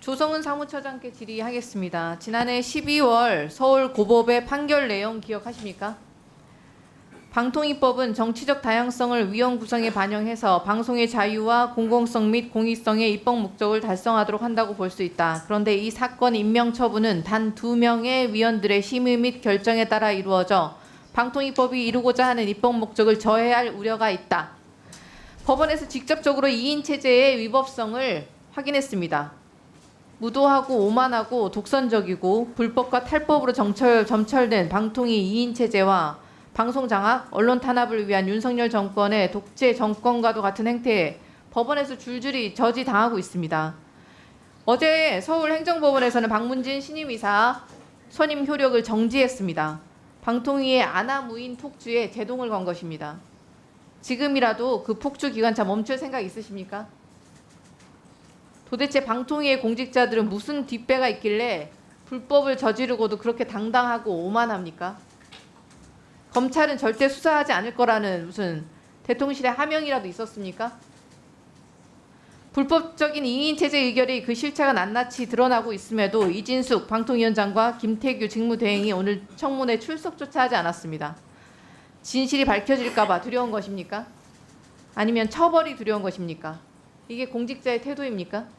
조성은 사무처장께 질의하겠습니다. 지난해 12월 서울고법의 판결 내용 기억하십니까? 방통위법은 정치적 다양성을 위원 구성에 반영해서 방송의 자유와 공공성 및 공익성의 입법 목적을 달성하도록 한다고 볼 수 있다. 그런데 이 사건 임명 처분은 단 2명의 위원들의 심의 및 결정에 따라 이루어져 방통위법이 이루고자 하는 입법 목적을 저해할 우려가 있다. 법원에서 직접적으로 2인 체제의 위법성을 확인했습니다. 무도하고 오만하고 독선적이고 불법과 탈법으로 점철된 방통위 2인 체제와 방송 장악, 언론 탄압을 위한 윤석열 정권의 독재 정권과도 같은 행태에 법원에서 줄줄이 저지당하고 있습니다. 어제 서울행정법원에서는 박문진 신임이사 선임 효력을 정지했습니다. 방통위의 아나무인 폭주에 제동을 건 것입니다. 지금이라도 그 폭주 기관차 멈출 생각 있으십니까? 도대체 방통위의 공직자들은 무슨 뒷배가 있길래 불법을 저지르고도 그렇게 당당하고 오만합니까? 검찰은 절대 수사하지 않을 거라는 무슨 대통령실의 하명이라도 있었습니까? 불법적인 2인 체제 의결이 그 실체가 낱낱이 드러나고 있음에도 이진숙 방통위원장과 김태규 직무대행이 오늘 청문회 출석조차 하지 않았습니다. 진실이 밝혀질까 봐 두려운 것입니까? 아니면 처벌이 두려운 것입니까? 이게 공직자의 태도입니까?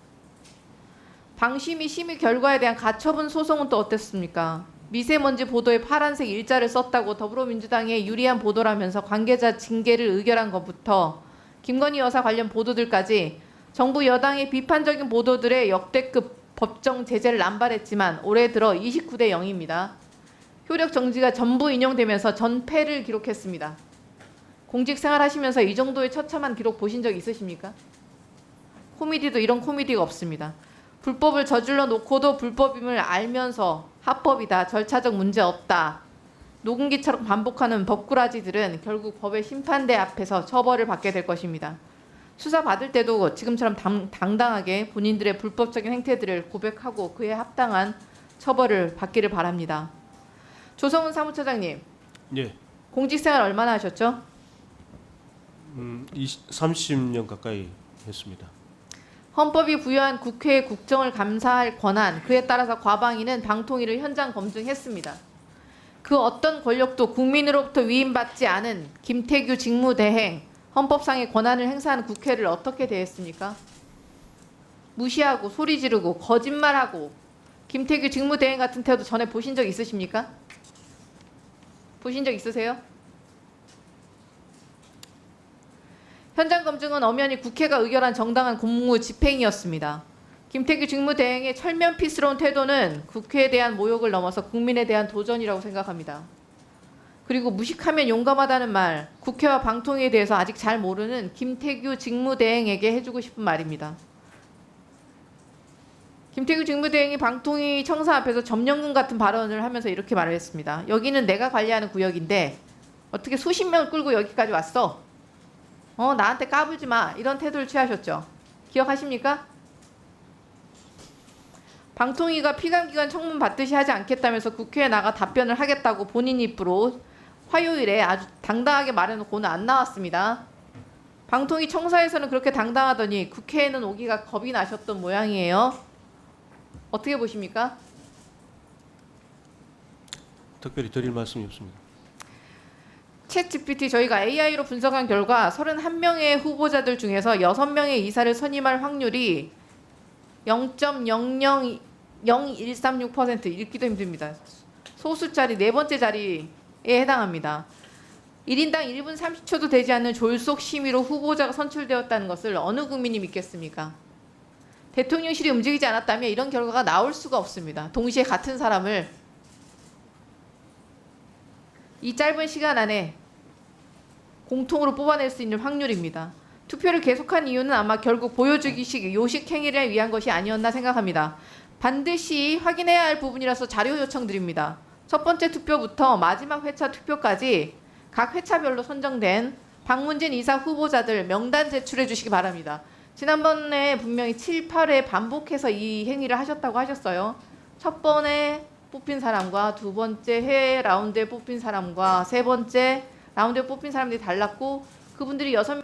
방심위 심의 결과에 대한 가처분 소송은 또 어땠습니까? 미세먼지 보도에 파란색 일자를 썼다고 더불어민주당에 유리한 보도라면서 관계자 징계를 의결한 것부터 김건희 여사 관련 보도들까지 정부 여당의 비판적인 보도들의 역대급 법정 제재를 남발했지만 올해 들어 29대 0입니다. 효력 정지가 전부 인용되면서 전패를 기록했습니다. 공직생활 하시면서 이 정도의 처참한 기록 보신 적 있으십니까? 코미디도 이런 코미디가 없습니다. 불법을 저질러 놓고도 불법임을 알면서 합법이다, 절차적 문제 없다, 녹음기처럼 반복하는 법꾸라지들은 결국 법의 심판대 앞에서 처벌을 받게 될 것입니다. 수사 받을 때도 지금처럼 당당하게 본인들의 불법적인 행태들을 고백하고 그에 합당한 처벌을 받기를 바랍니다. 조성은 사무처장님, 예. 공직생활 얼마나 하셨죠? 30년 가까이 했습니다. 헌법이 부여한 국회의 국정을 감사할 권한, 그에 따라서 과방위는 방통위를 현장 검증했습니다. 그 어떤 권력도 국민으로부터 위임받지 않은 김태규 직무대행, 헌법상의 권한을 행사하는 국회를 어떻게 대했습니까? 무시하고 소리 지르고 거짓말하고 김태규 직무대행 같은 태도 전에 보신 적 있으십니까? 보신 적 있으세요? 현장 검증은 엄연히 국회가 의결한 정당한 공무 집행이었습니다. 김태규 직무대행의 철면피스러운 태도는 국회에 대한 모욕을 넘어서 국민에 대한 도전이라고 생각합니다. 그리고 무식하면 용감하다는 말, 국회와 방통위에 대해서 아직 잘 모르는 김태규 직무대행에게 해주고 싶은 말입니다. 김태규 직무대행이 방통위 청사 앞에서 점령군 같은 발언을 하면서 이렇게 말을 했습니다. 여기는 내가 관리하는 구역인데 어떻게 수십 명을 끌고 여기까지 왔어? 나한테 까불지 마. 이런 태도를 취하셨죠. 기억하십니까? 방통위가 피감기관 청문 받듯이 하지 않겠다면서 국회에 나가 답변을 하겠다고 본인 입으로 화요일에 아주 당당하게 말해놓고는 안 나왔습니다. 방통위 청사에서는 그렇게 당당하더니 국회에는 오기가 겁이 나셨던 모양이에요. 어떻게 보십니까? 특별히 드릴 말씀이 없습니다. 챗GPT 저희가 AI로 분석한 결과 31명의 후보자들 중에서 6명의 이사를 선임할 확률이 0.0001336%, 읽기도 힘듭니다. 소수자리 네 번째 자리에 해당합니다. 1인당 1분 30초도 되지 않는 졸속 심의로 후보자가 선출되었다는 것을 어느 국민이 믿겠습니까? 대통령실이 움직이지 않았다면 이런 결과가 나올 수가 없습니다. 동시에 같은 사람을 이 짧은 시간 안에 공통으로 뽑아낼 수 있는 확률입니다. 투표를 계속한 이유는 아마 결국 보여주기식 요식 행위를 위한 것이 아니었나 생각합니다. 반드시 확인해야 할 부분이라서 자료 요청드립니다. 첫 번째 투표부터 마지막 회차 투표까지 각 회차별로 선정된 박문진 이사 후보자들 명단 제출해 주시기 바랍니다. 지난번에 분명히 7, 8회 반복해서 이 행위를 하셨다고 하셨어요. 첫 번에 뽑힌 사람과 두 번째 회 라운드에 뽑힌 사람과 세 번째 라운드에 뽑힌 사람들이 달랐고 그분들이 6명